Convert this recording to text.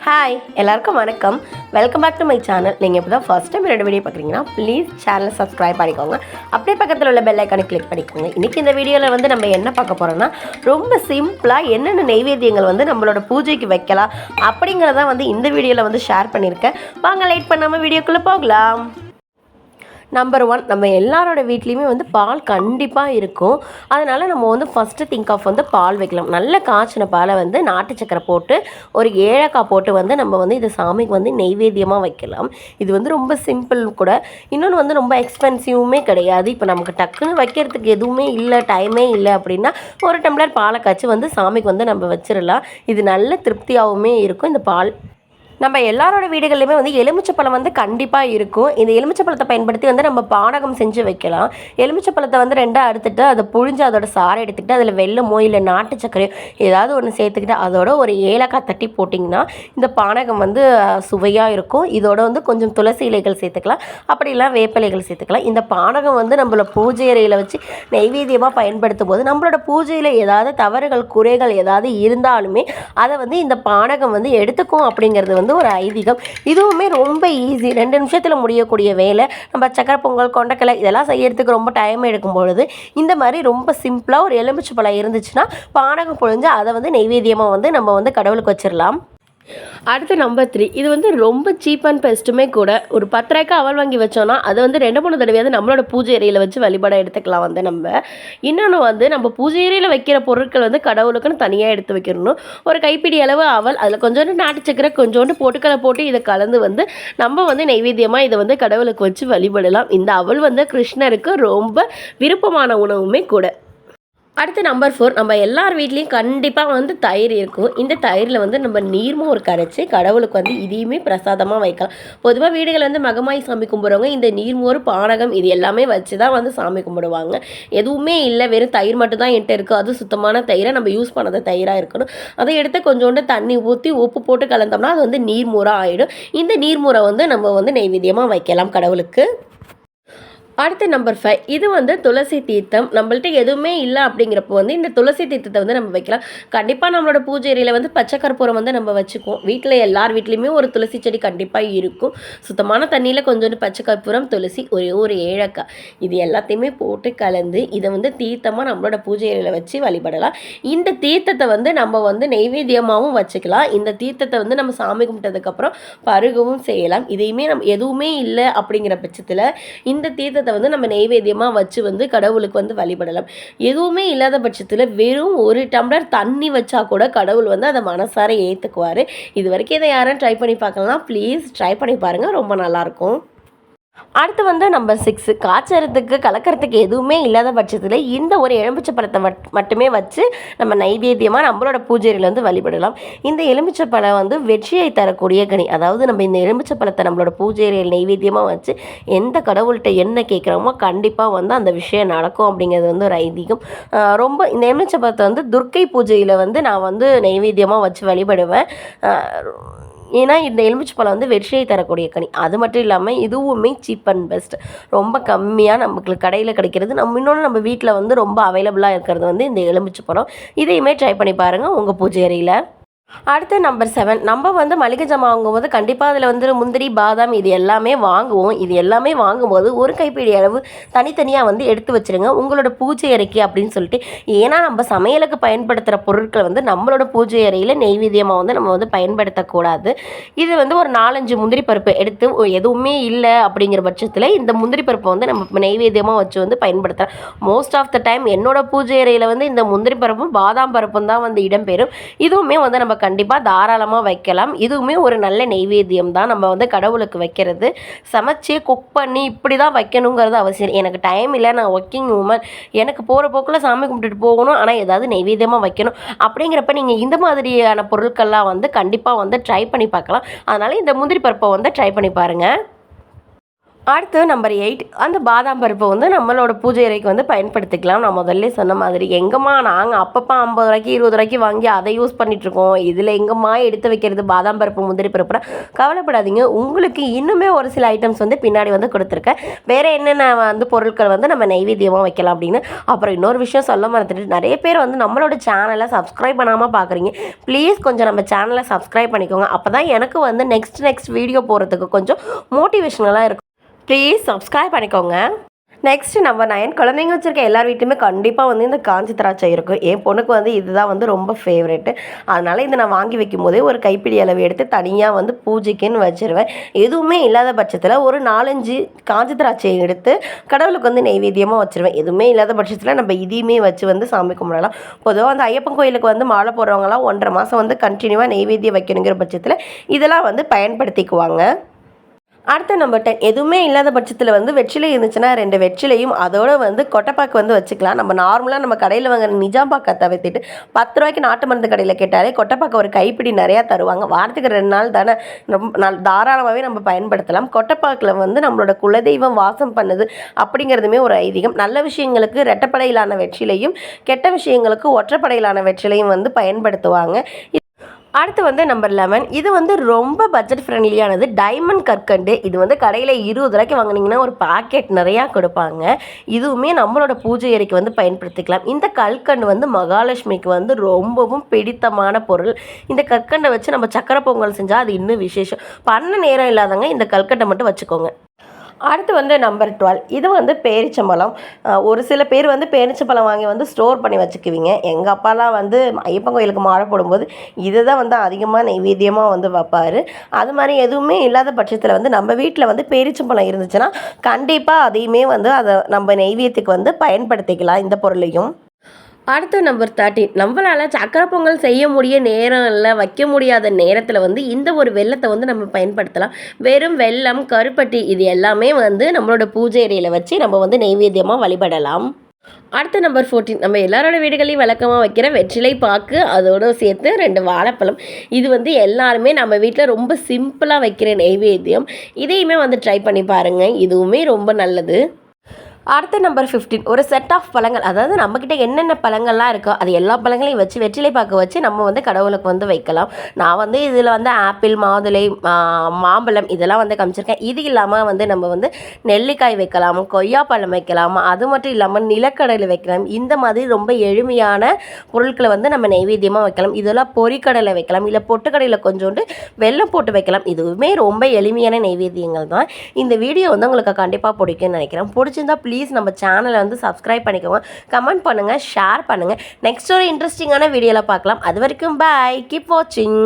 Hi எல்லாருக்கும் வணக்கம். Welcome back to my channel. நீங்கள் இப்போ தான் ஃபஸ்ட் டைம் என்னோட வீடியோ பார்க்குறீங்கன்னா ப்ளீஸ் சேனலை சப்ஸ்கிரைப் பண்ணிக்கோங்க. அப்படியே பக்கத்தில் உள்ள பெல் ஐக்கானை கிளிக் பண்ணிக்கோங்க. இன்றைக்கி இந்த வீடியோவில் வந்து நம்ம என்ன பார்க்க போகிறோம்னா, ரொம்ப சிம்பிளாக என்னென்ன நெய்வேத்தியங்கள் வந்து நம்மளோட பூஜைக்கு வைக்கலாம் அப்படிங்கிறத வந்து இந்த வீடியோவில் வந்து ஷேர் பண்ணியிருக்கேன். வாங்க லேட் பண்ணாமல் வீடியோக்குள்ளே போகலாம். நம்பர் 1, நம்ம எல்லாரோட வீட்லேயுமே வந்து பால் கண்டிப்பாக இருக்கும். அதனால் நம்ம வந்து ஃபஸ்ட்டு திங்க் ஆஃப் வந்து பால் வைக்கலாம். நல்ல காய்ச்சின பாலை வந்து நாட்டு சக்கரை போட்டு ஒரு ஏலக்காய் போட்டு வந்து நம்ம வந்து இது சாமிக்கு வந்து நெய்வேத்தியமாக வைக்கலாம். இது வந்து ரொம்ப சிம்பிள் கூட. இன்னொன்று வந்து ரொம்ப எக்ஸ்பென்சிவுமே கிடையாது. இப்போ நமக்கு டக்குன்னு வைக்கிறதுக்கு எதுவுமே இல்லை, டைமே இல்லை அப்படின்னா ஒரு டம்ளர் பாலை காய்ச்சி வந்து சாமிக்கு வந்து நம்ம வச்சிடலாம். இது நல்ல திருப்தியாகவுமே இருக்கும். இந்த பால் நம்ம எல்லாரோட வீடுகள்லையுமே வந்து எலுமிச்சப்பழம் வந்து கண்டிப்பாக இருக்கும். இந்த எலுமிச்சப்பழத்தை பயன்படுத்தி வந்து நம்ம பானகம் செஞ்சு வைக்கலாம். எலுமிச்சப்பழத்தை வந்து ரெண்டாக அறுத்துட்டு அதை புழிஞ்சு அதோட சாறை எடுத்துக்கிட்டு அதில் வெல்லமோ இல்லை நாட்டு சர்க்கரையோ ஏதாவது ஒன்று சேர்த்துக்கிட்டு அதோட ஒரு ஏலக்காய் தட்டி போட்டிங்கன்னா இந்த பானகம் வந்து சுவையாக இருக்கும். இதோட வந்து கொஞ்சம் துளசி இலைகள் சேர்த்துக்கலாம், அப்படிலாம் வேப்பிலைகள் சேர்த்துக்கலாம். இந்த பானகம் வந்து நம்மளோட பூஜை அறையில் வச்சு நெய்வேத்தியமாக பயன்படுத்தும் போது நம்மளோட பூஜையில் ஏதாவது தவறுகள் குறைகள் ஏதாவது இருந்தாலுமே அதை வந்து இந்த பானகம் வந்து எடுத்துக்கும் அப்படிங்கிறது வந்து ஒரு ஐதீகம். இதுவுமே ரொம்ப ஈஸி, 2 நிமிஷத்தில் முடியக்கூடிய வேலை. நம்ம சக்கரை பொங்கல், கொண்டக்கலை இதெல்லாம் செய்யறதுக்கு ரொம்ப டைம் எடுக்கும் பொழுது இந்த மாதிரி ரொம்ப சிம்பிளாக ஒரு எலுமிச்சை பழம் இருந்துச்சுன்னா பானகம் பொழிஞ்சு அதை வந்து நெய்வேத்தியமாக வந்து நம்ம வந்து கடவுளுக்கு வச்சிடலாம். அடுத்து நம்பர் 3, இது வந்து ரொம்ப சீப் அண்ட் பெஸ்ட்டுமே கூட. ஒரு 10 ரூபாய்க்கு அவல் வாங்கி வச்சோன்னா அதை வந்து 2-3 தடவையாவது நம்மளோட பூஜை அறையில் வச்சு வழிபாட எடுத்துக்கலாம். வந்து நம்ம இன்னொன்று வந்து நம்ம பூஜை அறையில் வைக்கிற பொருட்கள் வந்து கடவுளுக்குன்னு தனியாக எடுத்து வைக்கணும். ஒரு கைப்பிடி அளவு அவல், அதில் கொஞ்சோண்டு நாட்டு சக்கரை, கொஞ்சோண்டு பொட்டுக்கலை போட்டு இதை கலந்து வந்து நம்ம வந்து நெய்வேத்தியமாக இதை வந்து கடவுளுக்கு வச்சு வழிபடலாம். இந்த அவல் வந்து கிருஷ்ணருக்கு ரொம்ப விருப்பமான உணவுமே கூட. அடுத்து நம்பர் 4, நம்ம எல்லார் வீட்லேயும் கண்டிப்பாக வந்து தயிர் இருக்கும். இந்த தயிரில் வந்து நம்ம நீர்மோர் கரைச்சி கடவுளுக்கு வந்து இதையுமே பிரசாதமாக வைக்கலாம். பொதுவாக வீடுகள் வந்து மகமாய் சாமி கும்பிட்றவங்க இந்த நீர்மோர், பானகம் இது எல்லாமே வச்சு தான் வந்து சாமி கும்பிடுவாங்க. எதுவுமே இல்லை, வெறும் தயிர் மட்டும் தான் என்கிட்ட இருக்குது, அது சுத்தமான தயிரை நம்ம யூஸ் பண்ணாத தயிராக இருக்கணும். அதை எடுத்து கொஞ்சோண்டு தண்ணி ஊற்றி உப்பு போட்டு கலந்தோம்னா அது வந்து நீர்மோராக ஆகிடும். இந்த நீர்மோரை வந்து நம்ம வந்து நெய்வேத்தியமாக வைக்கலாம் கடவுளுக்கு. அடுத்து நம்பர் 5, இது வந்து துளசி தீர்த்தம். நம்மள்ட்ட எதுவுமே இல்லை அப்படிங்கிறப்போ வந்து இந்த துளசி தீர்த்தத்தை வந்து நம்ம வைக்கலாம். கண்டிப்பாக நம்மளோட பூஜை அறையில் வந்து பச்சை கற்பூரம் வந்து நம்ம வச்சுக்குவோம். வீட்டில் எல்லார் வீட்லேயுமே ஒரு துளசி செடி கண்டிப்பாக இருக்கும். சுத்தமான தண்ணியில் கொஞ்சோண்டு பச்சை கற்பூரம், துளசி, ஒரு ஏலக்காய் இது எல்லாத்தையுமே போட்டு கலந்து இதை வந்து தீர்த்தமாக நம்மளோட பூஜை அறையில் வச்சு வழிபடலாம். இந்த தீர்த்தத்தை வந்து நம்ம வந்து நெய்வேத்தியமாகவும் வச்சுக்கலாம். இந்த தீர்த்தத்தை வந்து நம்ம சாமி கும்பிட்டதுக்கப்புறம் பருகவும் செய்யலாம். இதையுமே நம்ம எதுவுமே இல்லை அப்படிங்கிற பட்சத்தில் இந்த தீர்த்தத்தை வந்து நம்ம நெய்வேத்தியமாக வச்சு வந்து கடவுளுக்கு வந்து வழிபடலாம். எதுவுமே இல்லாத பட்சத்தில் வெறும் 1 டம்ளர் தண்ணி வச்சா கூட கடவுள் வந்து அதை மனசார ஏற்றுக்குவார். இது வரைக்கும் இதை யாரும் ட்ரை பண்ணி பார்க்கலாம், ப்ளீஸ் ட்ரை பண்ணி பாருங்கள், ரொம்ப நல்லாயிருக்கும். அடுத்து வந்து நம்பர் 6, காய்ச்சறதுக்கு கலக்கிறதுக்கு எதுவுமே இல்லாத பட்சத்தில் இந்த ஒரு எலுமிச்சை பழத்தை மட்டுமே வச்சு நம்ம நைவேத்தியமாக நம்மளோட பூஜையில் வந்து வழிபடலாம். இந்த எலுமிச்சை பழம் வந்து வெற்றியை தரக்கூடிய கனி. அதாவது நம்ம இந்த எலுமிச்சை பழத்தை நம்மளோட பூஜையில் நைவேத்தியமாக வச்சு எந்த கடவுள்கிட்ட என்ன கேட்குறோமோ கண்டிப்பாக வந்து அந்த விஷயம் நடக்கும் அப்படிங்கிறது வந்து ஒரு ஐதீகம். ரொம்ப இந்த எலுமிச்சை பழத்தை வந்து துர்க்கை பூஜையில் வந்து நான் வந்து நைவேத்தியமாக வச்சு வழிபடுவேன். ஏன்னா இந்த எலுமிச்சை பழம் வந்து வெற்றியை தரக்கூடிய கனி. அது மட்டும் இல்லாமல் இதுவுமே சீப் அண்ட் பெஸ்ட், ரொம்ப கம்மியாக நமக்கு கடையில் கிடைக்கிறது. இன்னொன்று நம்ம வீட்டில் வந்து ரொம்ப அவைலபிளாக இருக்கிறது வந்து இந்த எலுமிச்சை பழம். இதையுமே ட்ரை பண்ணி பாருங்கள் உங்கள் பூஜை அறையில். அடுத்து நம்பர் 7, நம்ம வந்து மளிகை ஜாமான் வாங்கும்போது கண்டிப்பாக அதில் வந்து முந்திரி, பாதாம் இது எல்லாமே வாங்குவோம். இது எல்லாமே வாங்கும்போது ஒரு கைப்பிடி அளவு தனித்தனியாக வந்து எடுத்து வச்சுருங்க உங்களோட பூஜை அறைக்கு அப்படின்னு சொல்லிட்டு. ஏன்னா நம்ம சமையலுக்கு பயன்படுத்துகிற பொருட்கள் வந்து நம்மளோட பூஜை அறையில் நெய்வேத்தியமாக வந்து நம்ம வந்து பயன்படுத்தக்கூடாது. இது வந்து ஒரு 4-5 முந்திரி பருப்பு எடுத்து, எதுவுமே இல்லை அப்படிங்கிற பட்சத்தில் இந்த முந்திரி பருப்பை வந்து நம்ம நெய்வேத்தியமாக வச்சு வந்து பயன்படுத்தலாம். மோஸ்ட் ஆஃப் த டைம் என்னோட பூஜை அறையில் வந்து இந்த முந்திரி பருப்பும் பாதாம் பருப்பும் தான் வந்து இடம்பெறும். இதுவுமே வந்து நம்ம கண்டிப்பாக தாராளமாக வைக்கலாம். இதுவுமே ஒரு நல்ல நெய்வேத்தியம் தான் நம்ம வந்து கடவுளுக்கு வைக்கிறது. சமைச்சு குக் பண்ணி இப்படி தான் வைக்கணுங்கிறது அவசியம். எனக்கு டைம் இல்லை, நான் ஒர்க்கிங் உமன், எனக்கு போகிற போக்கில் சாமி கும்பிட்டுட்டு போகணும், ஆனால் ஏதாவது நெய்வேத்தியமாக வைக்கணும் அப்படிங்கிறப்ப நீங்கள் இந்த மாதிரியான பொருட்கள்லாம் வந்து கண்டிப்பாக வந்து ட்ரை பண்ணி பார்க்கலாம். அதனால் இந்த முந்திரி பருப்பை வந்து ட்ரை பண்ணி பாருங்கள். அடுத்து நம்பர் 8 அந்த பாதாம் பருப்பை வந்து நம்மளோட பூஜை அறைக்கு வந்து பயன்படுத்திக்கலாம். நான் முதல்ல சொன்ன மாதிரி எங்கம்மா நாங்கள் அப்பப்போ 50 ரூபாய்க்கு 20 ரூபாய்க்கு வாங்கி அதை யூஸ் பண்ணிகிட்ருக்கோம், இதில் எங்கம்மா எடுத்து வைக்கிறது பாதாம் பருப்பு முந்திரி பருப்புனா கவலைப்படாதீங்க. உங்களுக்கு இன்னுமே ஒரு சில ஐட்டம்ஸ் வந்து பின்னாடி வந்து கொடுத்துருக்கேன். வேறு என்னென்ன வந்து பொருட்கள் வந்து நம்ம நெய்வேத்தியமாக வைக்கலாம் அப்படின்னு. அப்புறம் இன்னொரு விஷயம் சொல்ல மறந்துட்டு, நிறைய பேர் வந்து நம்மளோட சேனலை சப்ஸ்கிரைப் பண்ணாமல் பார்க்குறீங்க. ப்ளீஸ் கொஞ்சம் நம்ம சேனலை சப்ஸ்கிரைப் பண்ணிக்கோங்க. அப்போ தான் எனக்கு வந்து நெக்ஸ்ட் வீடியோ போகிறதுக்கு கொஞ்சம் மோட்டிவேஷனலாக இருக்கும். ப்ளீஸ் சப்ஸ்கிரைப் பண்ணிக்கோங்க. நெக்ஸ்ட் நம்பர் 9 குழந்தைங்க வச்சுருக்க எல்லார் வீட்லையுமே கண்டிப்பாக வந்து இந்த காஞ்சி திராட்சை இருக்கும். என் பொண்ணுக்கு வந்து இதுதான் வந்து ரொம்ப ஃபேவரெட்டு. அதனால் இதை நான் வாங்கி வைக்கும் போதே ஒரு கைப்பிடி அளவு எடுத்து தனியாக வந்து பூஜைக்குன்னு வச்சுருவேன். எதுவுமே இல்லாத பட்சத்தில் ஒரு 4-5 காஞ்சி திராட்சையை எடுத்து கடவுளுக்கு வந்து நெய்வேத்தியமாக வச்சுருவேன். எதுவுமே இல்லாத பட்சத்தில் நம்ம இதையுமே வச்சு வந்து சாமி கும்பிடலாம். பொதுவாக அந்த ஐயப்பன் கோயிலுக்கு வந்து மாலை போடுறவங்களாம் 1.5 மாதம் வந்து கண்டினியூவாக நெய்வேத்தியம் வைக்கணுங்கிற பட்சத்தில் இதெல்லாம் வந்து பயன்படுத்திக்குவாங்க. அடுத்த நம்பர் 10 எதுவுமே இல்லாத பட்சத்தில் வந்து வெற்றிலை இருந்துச்சுன்னா 2 வெற்றிலையும் அதோட வந்து கொட்டைப்பாக்கு வந்து வச்சுக்கலாம். நம்ம நார்மலாக நம்ம கடையில் வாங்குற நிஜாம் பாக்கை தவிர்த்துட்டு 10 ரூபாய்க்கு நாட்டு மருந்து கடையில் கேட்டாலே கொட்டைப்பாக்கு ஒரு கைப்பிடி நிறையா தருவாங்க. வாரத்துக்கு 2 நாள் தானே, ரொம்ப தாராளமாகவே நம்ம பயன்படுத்தலாம். கொட்டைப்பாக்கில் வந்து நம்மளோட குலதெய்வம் வாசம் பண்ணுது அப்படிங்கிறதுமே ஒரு ஐதீகம். நல்ல விஷயங்களுக்கு ரெட்டப்படையிலான வெற்றிலையும், கெட்ட விஷயங்களுக்கு ஒற்றைப்படையிலான வெற்றிலையும் வந்து பயன்படுத்துவாங்க. அடுத்து வந்து நம்பர் 11 இது வந்து ரொம்ப பட்ஜெட் ஃப்ரெண்ட்லியானது, டைமண்ட் கற்கண்டு. இது வந்து கடையில் 20 ரூபாய்க்கு வாங்கினீங்கன்னா ஒரு பாக்கெட் நிறையா கொடுப்பாங்க. இதுவுமே நம்மளோட பூஜை அறைக்கு வந்து பயன்படுத்திக்கலாம். இந்த கற்கண்டு வந்து மகாலட்சுமிக்கு வந்து ரொம்பவும் பிடித்தமான பொருள். இந்த கற்கண்டை வச்சு நம்ம சக்கரை பொங்கல் செஞ்சால் அது இன்னும் விசேஷம். பண்ண நேரம் இல்லாதவங்க இந்த கற்கண்டை மட்டும் வச்சுக்கோங்க. அடுத்து வந்து நம்பர் 12 இது வந்து பேரிச்சம்பழம். ஒரு சில பேர் வந்து பேரிச்சம்பழம் வாங்கி வந்து ஸ்டோர் பண்ணி வச்சுக்குவீங்க. எங்கள் அப்பாலாம் வந்து ஐயப்பன் கோயிலுக்கு மாலை போடும்போது இதை தான் வந்து அதிகமாக நெய்வேத்தியமாக வந்து வைப்பார். அது மாதிரி எதுவுமே இல்லாத பட்சத்தில் வந்து நம்ம வீட்டில் வந்து பேரிச்சம்பழம் இருந்துச்சுன்னா கண்டிப்பாக அதையுமே வந்து அதை நம்ம நெய்வேத்தியத்துக்கு வந்து பயன்படுத்திக்கலாம் இந்த பொருளையும். அடுத்து நம்பர் 13 நம்மளால் சக்கரை பொங்கல் செய்ய முடிய நேரம் இல்லை, வைக்க முடியாத நேரத்தில் வந்து இந்த ஒரு வெல்லத்தை வந்து நம்ம பயன்படுத்தலாம். வெறும் வெல்லம், கருப்பட்டி இது எல்லாமே வந்து நம்மளோட பூஜை அறையில் வச்சு நம்ம வந்து நெய்வேத்தியமாக வழிபடலாம். அடுத்து நம்பர் 14 நம்ம எல்லாரோட வீடுகளையும் வழக்கமாக வைக்கிற வெற்றிலை பாக்கு, அதோடு சேர்த்து 2 வாழைப்பழம். இது வந்து எல்லாருமே நம்ம வீட்டில் ரொம்ப சிம்பிளாக வைக்கிற நெய்வேத்தியம். இதையுமே வந்து ட்ரை பண்ணி பாருங்கள், இதுவுமே ரொம்ப நல்லது. அடுத்த நம்பர் 15 ஒரு செட் ஆஃப் பழங்கள், அதாவது நம்மக்கிட்ட என்னென்ன பழங்கள்லாம் இருக்கோ அது எல்லா பழங்களையும் வச்சு வெற்றிலை பாக்கு வச்சு நம்ம வந்து கடவுளுக்கு வந்து வைக்கலாம். நான் வந்து இதில் வந்து ஆப்பிள், மாதுளை, மாம்பழம் இதெல்லாம் வந்து காமிச்சிருக்கேன். இது இல்லாமல் வந்து நம்ம வந்து நெல்லிக்காய் வைக்கலாம், கொய்யாப்பழம் வைக்கலாம், அது மட்டும் இல்லாமல் நிலக்கடலை வைக்கலாம். இந்த மாதிரி ரொம்ப எளிமையான பொருட்களை வந்து நம்ம நெய்வேத்தியமாக வைக்கலாம். இதெல்லாம் பொரிக்கடலை வைக்கலாம், இல்லை பொட்டுக்கடையில் கொஞ்சோண்டு வெல்லம் போட்டு வைக்கலாம். இதுவுமே ரொம்ப எளிமையான நெய்வேத்தியங்கள் தான். இந்த வீடியோ வந்து உங்களுக்கு கண்டிப்பாக பிடிக்கும்னு நினைக்கிறேன். பிடிச்சிருந்தா ப்ளீஸ் நம்ம சேனலை வந்து சப்ஸ்கிரைப் பண்ணிக்கோங்க, கமெண்ட் பண்ணுங்கள், ஷேர் பண்ணுங்கள். நெக்ஸ்ட் ஒரு இன்ட்ரெஸ்டிங்கான வீடியோவில் பார்க்கலாம். அது வரைக்கும் பாய், கீப் வாட்சிங்.